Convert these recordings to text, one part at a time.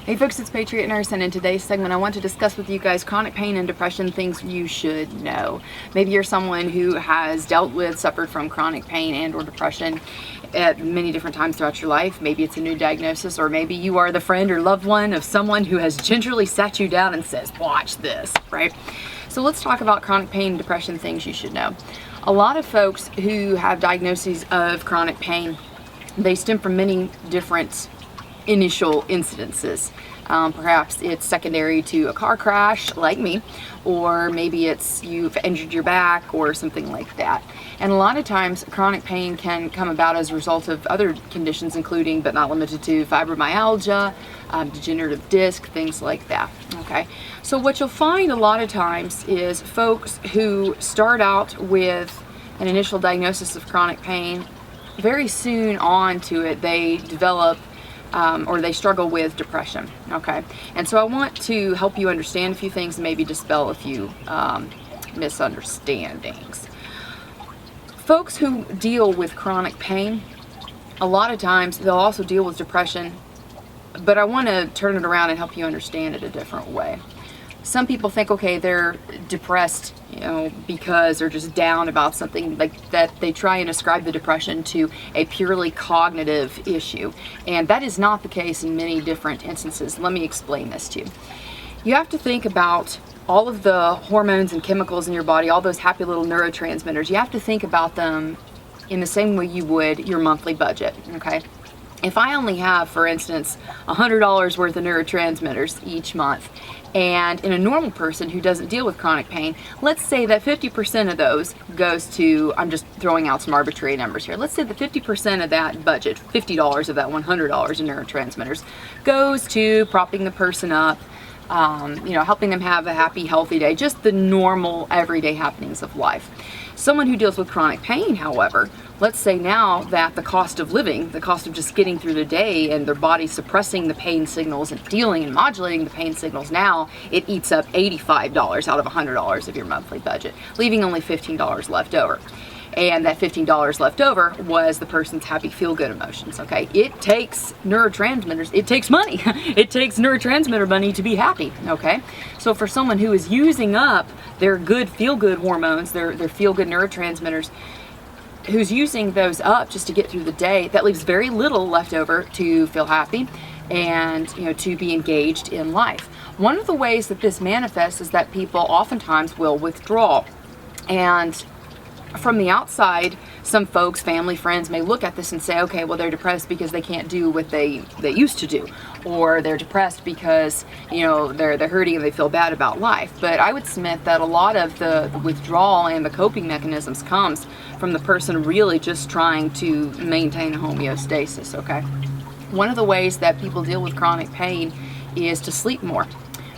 Hey folks, it's Patriot Nurse, and in today's segment I want to discuss with you guys chronic pain and depression, things you should know. Maybe you're someone who has dealt with, suffered from chronic pain and or depression at many different times throughout your life. Maybe it's a new diagnosis, or maybe you are the friend or loved one of someone who has gingerly sat you down and says, watch this, right? So let's talk about chronic pain and depression, things you should know. A lot of folks who have diagnoses of chronic pain, they stem from many different initial incidences. Perhaps it's secondary to a car crash like me, or maybe it's you've injured your back or something like that. And a lot of times chronic pain can come about as a result of other conditions, including but not limited to fibromyalgia, degenerative disc, things like that. Okay, so what you'll find a lot of times is folks who start out with an initial diagnosis of chronic pain, very soon on to it they develop or they struggle with depression. Okay, and so I want to help you understand a few things and maybe dispel a few misunderstandings. Folks who deal with chronic pain, a lot of times they'll also deal with depression, but I want to turn it around and help you understand it a different way. Some people think, okay, they're depressed, because they're just down about something like that. They try and ascribe the depression to a purely cognitive issue, and that is not the case in many different instances. Let me explain this to you. You have to think about all of the hormones and chemicals in your body, all those happy little neurotransmitters. You have to think about them in the same way you would your monthly budget, okay? If I only have, for instance, $100 worth of neurotransmitters each month, and in a normal person who doesn't deal with chronic pain, let's say that 50% of those goes to, I'm just throwing out some arbitrary numbers here, let's say that 50% of that budget, $50 of that $100 in neurotransmitters, goes to propping the person up, helping them have a happy, healthy day, just the normal everyday happenings of life. Someone who deals with chronic pain, however, let's say now that the cost of living, the cost of just getting through the day and their body suppressing the pain signals and dealing and modulating the pain signals, now it eats up $85 out of $100 of your monthly budget, leaving only $15 left over. And that $15 left over was the person's happy, feel-good emotions, okay? It takes neurotransmitters, it takes money. It takes neurotransmitter money to be happy, okay? So for someone who is using up their good, feel-good hormones, their feel-good neurotransmitters, who's using those up just to get through the day, that leaves very little left over to feel happy and, to be engaged in life. One of the ways that this manifests is that people oftentimes will withdraw. And from the outside, some folks, family, friends may look at this and say, okay, well, they're depressed because they can't do what they used to do, or they're depressed because they're hurting and they feel bad about life. But I would submit that a lot of the withdrawal and the coping mechanisms comes from the person really just trying to maintain a homeostasis. Okay, one of the ways that people deal with chronic pain is to sleep more.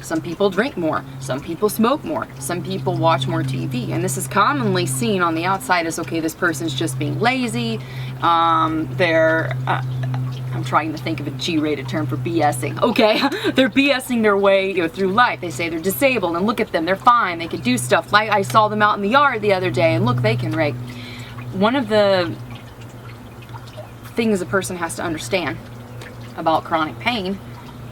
Some people drink more, some people smoke more, some people watch more TV, and this is commonly seen on the outside as, okay, this person's just being lazy, I'm trying to think of a G-rated term for BSing, okay, they're BSing their way through life. They say they're disabled, and look at them, they're fine, they can do stuff, like I saw them out in the yard the other day, and look, they can rake. One of the things a person has to understand about chronic pain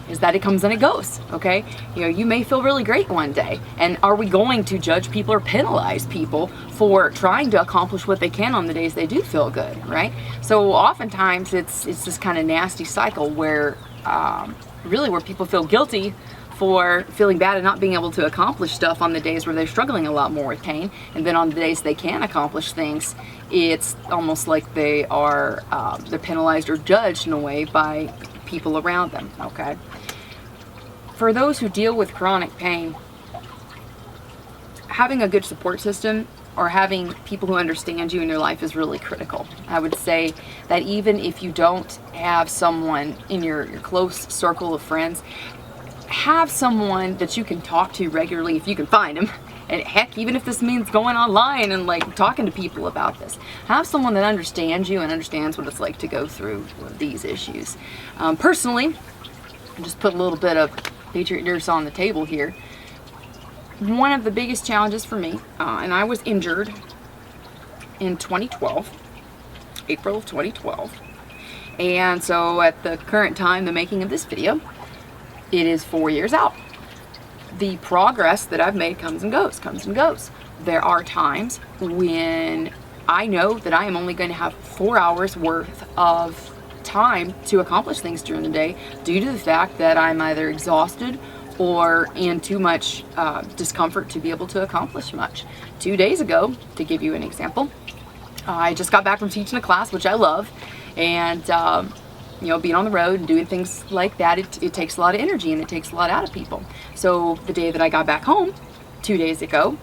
is that it comes and it goes, okay? You may feel really great one day, and are we going to judge people or penalize people for trying to accomplish what they can on the days they do feel good, right? So oftentimes it's this kind of nasty cycle where where people feel guilty for feeling bad and not being able to accomplish stuff on the days where they're struggling a lot more with pain, and then on the days they can accomplish things, it's almost like they're penalized or judged in a way by people around them, okay? For those who deal with chronic pain, having a good support system or having people who understand you in your life is really critical. I would say that even if you don't have someone in your close circle of friends, have someone that you can talk to regularly if you can find them. And heck, even if this means going online and talking to people about this, have someone that understands you and understands what it's like to go through these issues. Personally, just put a little bit of Patriot Nurse on the table here. One of the biggest challenges for me, and I was injured in 2012, April of 2012. And so at the current time, the making of this video, It is 4 years out. The progress that I've made comes and goes, comes and goes. There are times when I know that I am only going to have 4 hours worth of time to accomplish things during the day due to the fact that I'm either exhausted or in too much discomfort to be able to accomplish much. 2 days ago, to give you an example, I just got back from teaching a class, which I love, and you know, being on the road and doing things like that, it takes a lot of energy and it takes a lot out of people. So the day that I got back home, 2 days ago,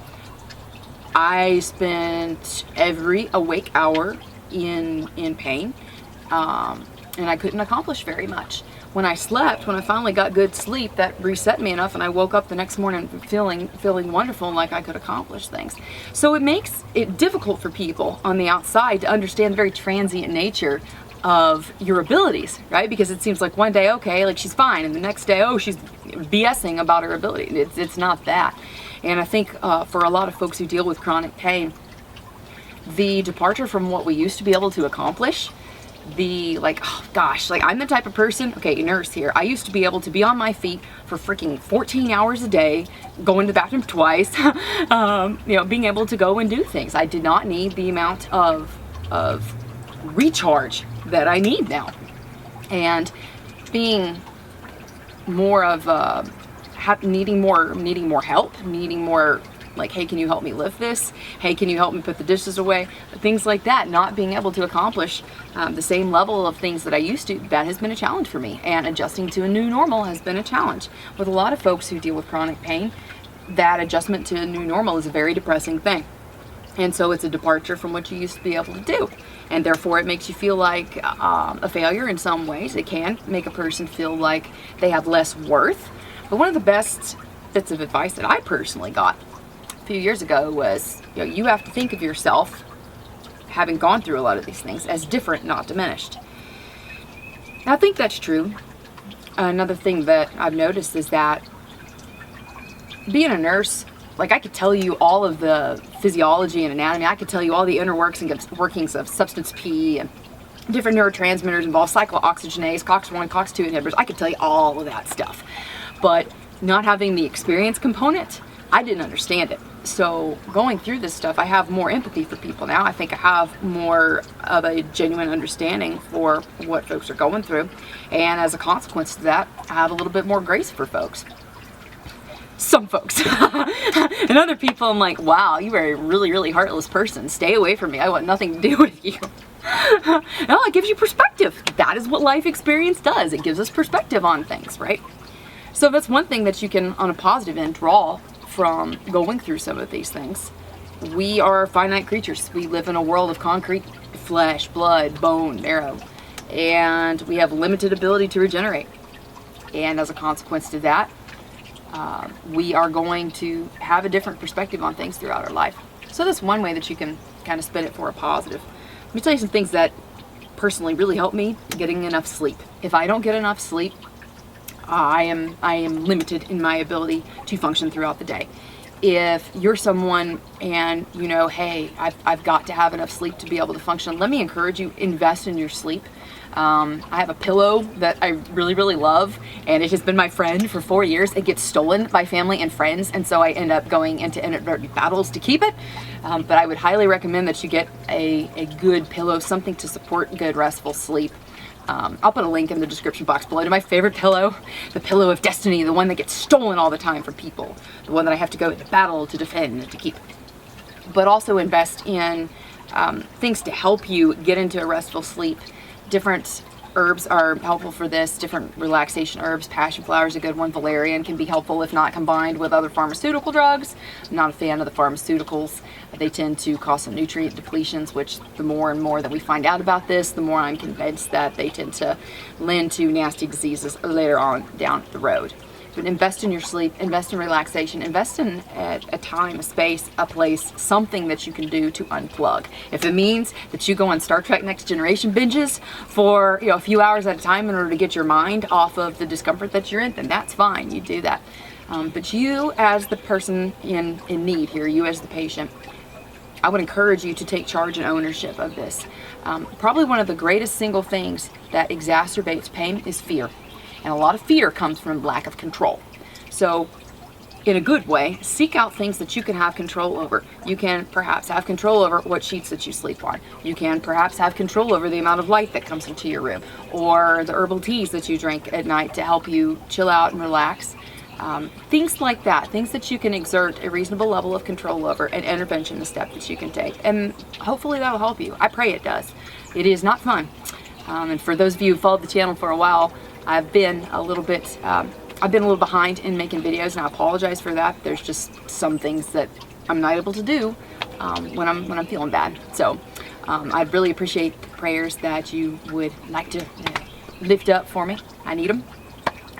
I spent every awake hour in pain, and I couldn't accomplish very much. When I slept, when I finally got good sleep, that reset me enough, and I woke up the next morning feeling wonderful and like I could accomplish things. So it makes it difficult for people on the outside to understand the very transient nature of your abilities, right? Because it seems like one day, okay, like she's fine, and the next day, oh, she's BSing about her ability. It's not that. And I think for a lot of folks who deal with chronic pain, the departure from what we used to be able to accomplish, the like, oh gosh, like I'm the type of person, okay, nurse here, I used to be able to be on my feet for freaking 14 hours a day, going to the bathroom twice, you know, being able to go and do things. I did not need the amount of recharge that I need now. And being more of needing more help, needing more like, hey, can you help me lift this? Hey, can you help me put the dishes away? Things like that, not being able to accomplish the same level of things that I used to, that has been a challenge for me. And adjusting to a new normal has been a challenge. With a lot of folks who deal with chronic pain, that adjustment to a new normal is a very depressing thing. And so it's a departure from what you used to be able to do. And therefore it makes you feel like a failure in some ways. It can make a person feel like they have less worth. But one of the best bits of advice that I personally got a few years ago was, you know, you have to think of yourself, having gone through a lot of these things, as different, not diminished. And I think that's true. Another thing that I've noticed is that being a nurse, like I could tell you all of the physiology and anatomy. I could tell you all the inner workings of substance P and different neurotransmitters involved, cyclooxygenase, COX-1, COX-2 inhibitors. I could tell you all of that stuff. But not having the experience component, I didn't understand it. So going through this stuff, I have more empathy for people now. I think I have more of a genuine understanding for what folks are going through. And as a consequence to that, I have a little bit more grace for folks. Some folks. And other people, I'm like, wow, you are a really, really heartless person. Stay away from me. I want nothing to do with you. No, it gives you perspective. That is what life experience does. It gives us perspective on things, right? So that's one thing that you can, on a positive end, draw from going through some of these things. We are finite creatures. We live in a world of concrete, flesh, blood, bone, marrow, and we have limited ability to regenerate. And as a consequence to that, we are going to have a different perspective on things throughout our life. So that's one way that you can kind of spin it for a positive. Let me tell you some things that personally really help me: getting enough sleep. If I don't get enough sleep, I am limited in my ability to function throughout the day. If you're someone and you know, hey, I've got to have enough sleep to be able to function, let me encourage you, invest in your sleep. I have a pillow that I really, really love, and it has been my friend for 4 years. It gets stolen by family and friends, and so I end up going into inadvertent battles to keep it. But I would highly recommend that you get a good pillow, something to support good, restful sleep. I'll put a link in the description box below to my favorite pillow, the pillow of destiny, the one that gets stolen all the time from people, the one that I have to go into battle to defend and to keep. But also invest in things to help you get into a restful sleep. Different herbs are helpful for this, different relaxation herbs. Passion flower is a good one. Valerian can be helpful if not combined with other pharmaceutical drugs. I'm not a fan of the pharmaceuticals. They tend to cause some nutrient depletions, which the more and more that we find out about this, the more I'm convinced that they tend to lend to nasty diseases later on down the road. But invest in your sleep, invest in relaxation, invest in a time, a space, a place, something that you can do to unplug. If it means that you go on Star Trek Next Generation binges for a few hours at a time in order to get your mind off of the discomfort that you're in, then that's fine. You do that. But you as the person in need here, you as the patient, I would encourage you to take charge and ownership of this. Probably one of the greatest single things that exacerbates pain is fear. And a lot of fear comes from lack of control. So in a good way, seek out things that you can have control over. You can perhaps have control over what sheets that you sleep on. You can perhaps have control over the amount of light that comes into your room, or the herbal teas that you drink at night to help you chill out and relax. Things like that, things that you can exert a reasonable level of control over, and intervention, the step that you can take. And hopefully that'll help you. I pray it does. It is not fun. And for those of you who followed the channel for a while, I've been a little behind in making videos, and I apologize for that. There's just some things that I'm not able to do when I'm feeling bad. So I'd really appreciate the prayers that you would like to lift up for me. I need them.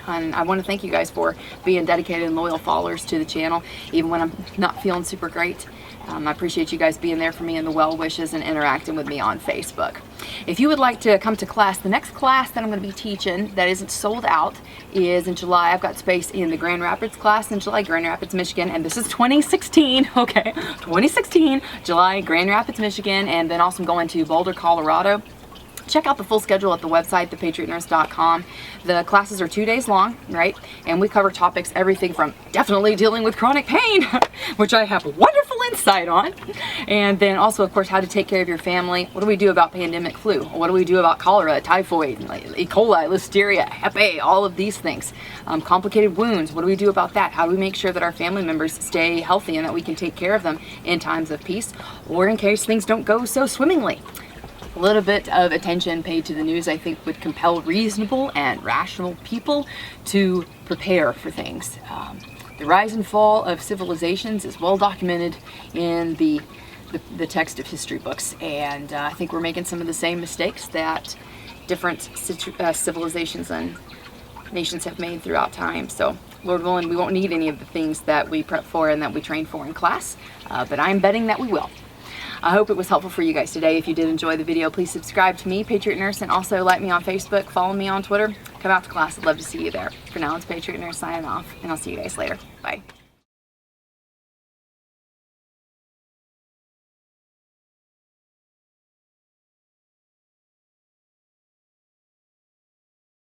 And I want to thank you guys for being dedicated and loyal followers to the channel, even when I'm not feeling super great. I appreciate you guys being there for me in the well wishes and interacting with me on Facebook. If you would like to come to class, the next class that I'm going to be teaching that isn't sold out is in July. I've got space in the Grand Rapids class in July, Grand Rapids, Michigan, and this is 2016, okay, 2016, July, Grand Rapids, Michigan, and then also I'm going to Boulder, Colorado. Check out the full schedule at the website, thepatriotnurse.com. The classes are 2 days long, right? And we cover topics, everything from definitely dealing with chronic pain, which I have wonderful insight on. And then also, of course, how to take care of your family. What do we do about pandemic flu? What do we do about cholera, typhoid, E. coli, listeria, Hep A, all of these things. Complicated wounds, what do we do about that? How do we make sure that our family members stay healthy and that we can take care of them in times of peace or in case things don't go so swimmingly? A little bit of attention paid to the news, I think, would compel reasonable and rational people to prepare for things. The rise and fall of civilizations is well documented in the text of history books, and I think we're making some of the same mistakes that different civilizations and nations have made throughout time. So, Lord willing, we won't need any of the things that we prep for and that we train for in class, but I'm betting that we will. I hope it was helpful for you guys today. If you did enjoy the video, please subscribe to me, Patriot Nurse, and also like me on Facebook, follow me on Twitter. Come out to class. I'd love to see you there. For now, it's Patriot Nurse signing off, and I'll see you guys later. Bye.